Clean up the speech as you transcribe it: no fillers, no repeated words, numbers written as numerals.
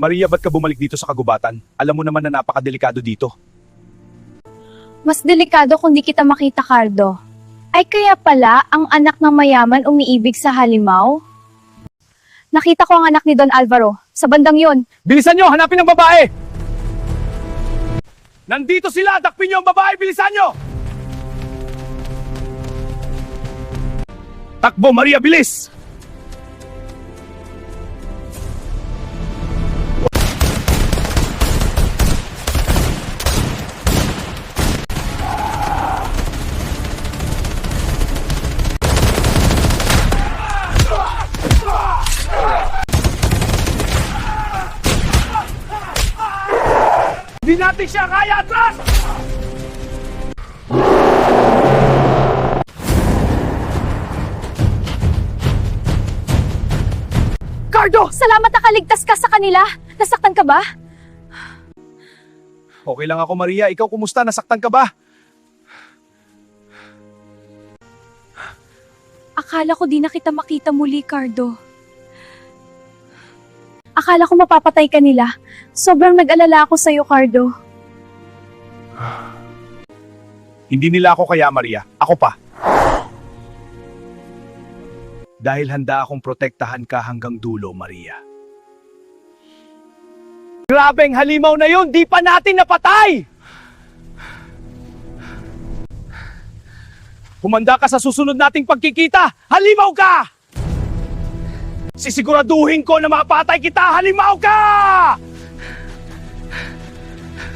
Maria, ba't ka bumalik dito sa kagubatan? Alam mo naman na napakadelikado dito. Mas delikado kung di kita makita, Cardo. Ay kaya pala ang anak ng mayaman umiibig sa halimaw? Nakita ko ang anak ni Don Alvaro. Sa bandang yon. Bilisan nyo! Hanapin ang babae! Nandito sila! Dakpin nyo ang babae! Bilisan nyo! Takbo, Maria! Bilis! Hindi natin siya kaya! Atras! Cardo! Salamat nakaligtas ka sa kanila. Nasaktan ka ba? Okay lang ako, Maria. Ikaw, kumusta? Nasaktan ka ba? Akala ko di na kita makita muli, Cardo. Akala ko mapapatay ka nila. Sobrang nag-alala ako sa'yo, Cardo. Hindi nila ako kaya, Maria. Ako pa. Dahil handa akong protektahan ka hanggang dulo, Maria. Grabeng halimaw na yun! Di pa natin napatay! Humanda ka sa susunod nating pagkikita! Halimaw ka! Sisiguraduhin ko na mapatay kita! Halimaw ka!